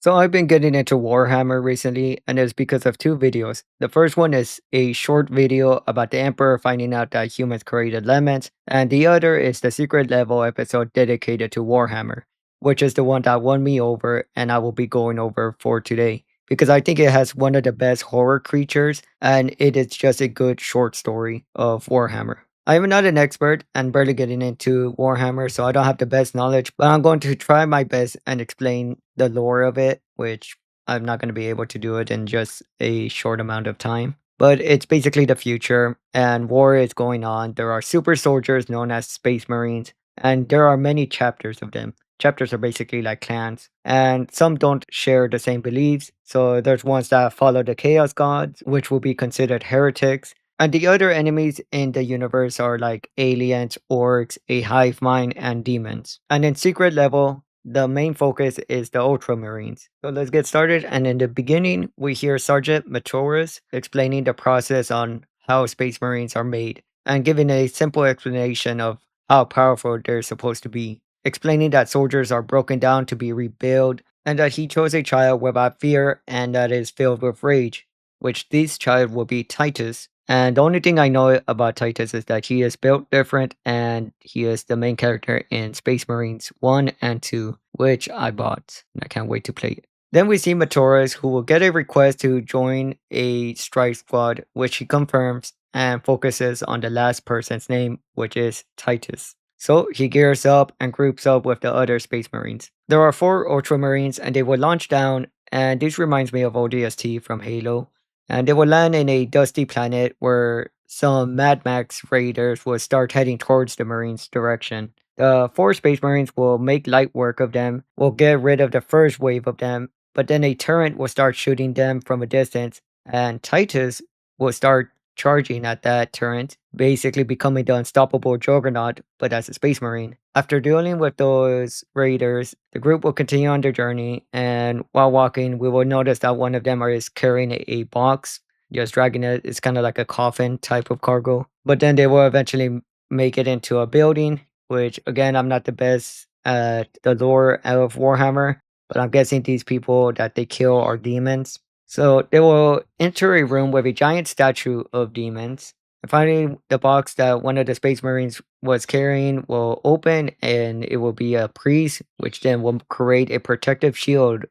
So I've been getting into Warhammer recently, and it's because of two videos. The first one is a short video about the Emperor finding out that humans created lemons, and the other is the secret level episode dedicated to Warhammer, which is the one that won me over, and I will be going over for today. Because I think it has one of the best horror creatures, and it is just a good short story of Warhammer. I am not an expert and barely getting into Warhammer, so I don't have the best knowledge, but I'm going to try my best and explain the lore of it, which I'm not going to be able to do it in just a short amount of time. But it's basically the future, and war is going on. There are super soldiers known as Space Marines, and there are many chapters of them. Chapters are basically like clans, and some don't share the same beliefs. So there's ones that follow the Chaos Gods, which will be considered heretics, and the other enemies in the universe are like aliens, orcs, a hive mind, and demons. And in secret level, the main focus is the Ultramarines. So let's get started. And in the beginning, we hear Sergeant Matoris explaining the process on how Space Marines are made and giving a simple explanation of how powerful they're supposed to be, explaining that soldiers are broken down to be rebuilt and that he chose a child without fear and that is filled with rage, which this child will be Titus. And the only thing I know about Titus is that he is built different and he is the main character in Space Marines 1 and 2, which I bought. And I can't wait to play it. Then we see Matoris, who will get a request to join a strike squad, which he confirms and focuses on the last person's name, which is Titus. So he gears up and groups up with the other Space Marines. There are four Ultramarines and they will launch down, and this reminds me of ODST from Halo, and they will land in a dusty planet where some Mad Max raiders will start heading towards the Marines' direction. The four Space Marines will make light work of them, will get rid of the first wave of them, but then a turret will start shooting them from a distance, and Titus will start charging at that turret, basically becoming the unstoppable juggernaut, but as a Space Marine. After dealing with those raiders, the group will continue on their journey, and while walking, we will notice that one of them is carrying a box, just dragging it. It's kind of like a coffin type of cargo. But then they will eventually make it into a building, which again, I'm not the best at the lore of Warhammer, but I'm guessing these people that they kill are demons. So they will enter a room with a giant statue of demons. And finally, the box that one of the Space Marines was carrying will open and it will be a priest, which then will create a protective shield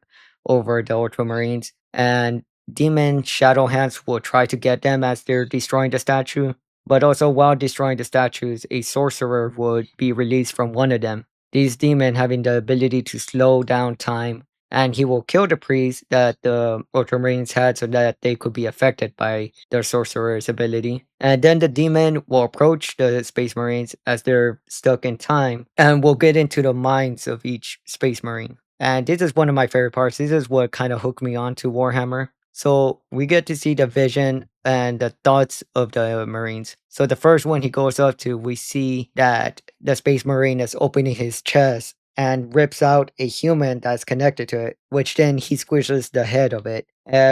over the Ultramarines. And demon shadow hands will try to get them as they're destroying the statue. But also, while destroying the statues, a sorcerer would be released from one of them. These demons having the ability to slow down time, and he will kill the priest that the Ultramarines had so that they could be affected by the sorcerer's ability. And then the demon will approach the Space Marines as they're stuck in time and will get into the minds of each Space Marine. And this is one of my favorite parts. This is what kind of hooked me on to Warhammer. So we get to see the vision and the thoughts of the Marines. So the first one he goes up to, we see that the Space Marine is opening his chest and rips out a human that's connected to it, which then he squishes the head of it,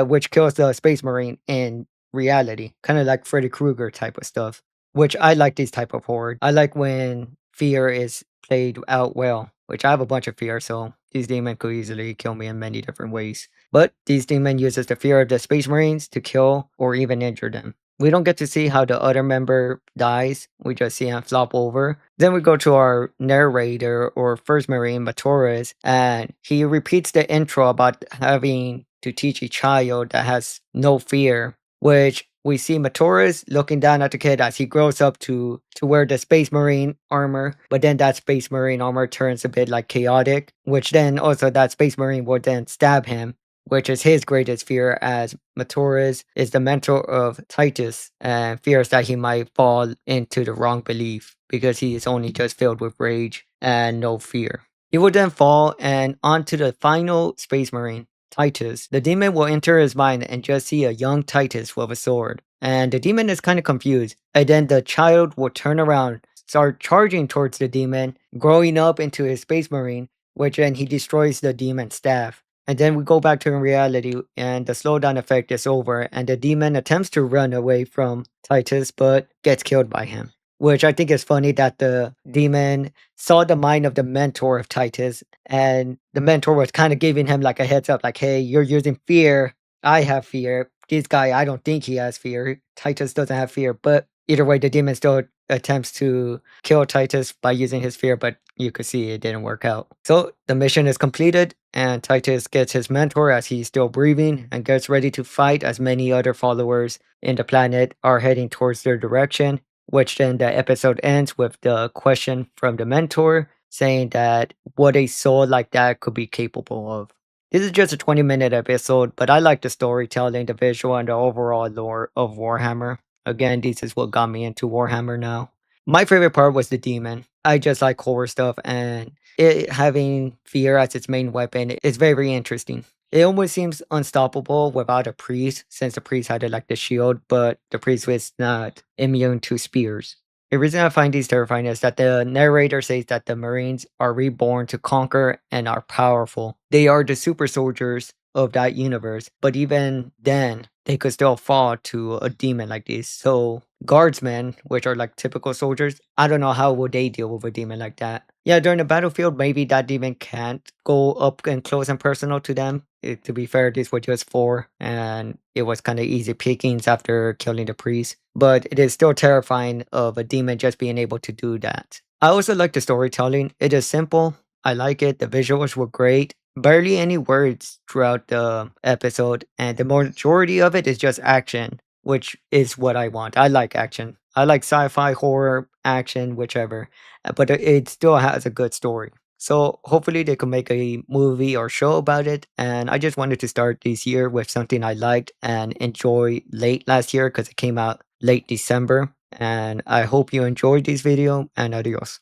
which kills the Space Marine in reality, kind of like Freddy Krueger type of stuff. Which I like this type of horror. I like when fear is played out well, which I have a bunch of fear, so these demons could easily kill me in many different ways. But these demon uses the fear of the Space Marines to kill or even injure them. We don't get to see how the other member dies. We just see him flop over. Then we go to our narrator or first Marine, Matoris, and he repeats the intro about having to teach a child that has no fear, which we see Matoris looking down at the kid as he grows up to wear the Space Marine armor, but then that Space Marine armor turns a bit like chaotic, which then also that Space Marine will then stab him, which is his greatest fear, as Matoris is the mentor of Titus and fears that he might fall into the wrong belief because he is only just filled with rage and no fear. He will then fall and onto the final Space Marine, Titus. The demon will enter his mind and just see a young Titus with a sword. And the demon is kind of confused. And then the child will turn around, start charging towards the demon, growing up into a Space Marine, which then he destroys the demon's staff. And then we go back to reality, and the slowdown effect is over, and the demon attempts to run away from Titus, but gets killed by him. which I think is funny that the demon saw the mind of the mentor of Titus, and the mentor was kind of giving him like a heads up, like, "Hey, you're using fear. I have fear. This guy, I don't think he has fear. Titus doesn't have fear." But either way, the demon still attempts to kill Titus by using his fear, but you could see it didn't work out. So the mission is completed, and Titus gets his mentor as he's still breathing and gets ready to fight as many other followers in the planet are heading towards their direction, which then the episode ends with the question from the mentor saying that what a soul like that could be capable of. This is just a 20-minute episode, but I like the storytelling, the visual, and the overall lore of Warhammer. Again, this is what got me into Warhammer now. My favorite part was the demon. I just like horror stuff, and it having fear as its main weapon is very interesting. It almost seems unstoppable without a priest, since the priest had like the shield, but the priest was not immune to spears. The reason I find these terrifying is that the narrator says that the Marines are reborn to conquer and are powerful. They are the super soldiers of that universe, but even then, they could still fall to a demon like this. So, guardsmen, which are like typical soldiers, I don't know how would they deal with a demon like that. Yeah, during the battlefield, maybe that demon can't go up and close and personal to them. To be fair, this was just four, and it was kind of easy pickings after killing the priest. But it is still terrifying of a demon just being able to do that. I also like the storytelling. It is simple. I like it. The visuals were great. Barely any words throughout the episode, and the majority of it is just action, which is what I want. I like action. I like sci-fi, horror, action, whichever, but it still has a good story. So hopefully they can make a movie or show about it. And I just wanted to start this year with something I liked and enjoy late last year because it came out late December. And I hope you enjoyed this video, and adios.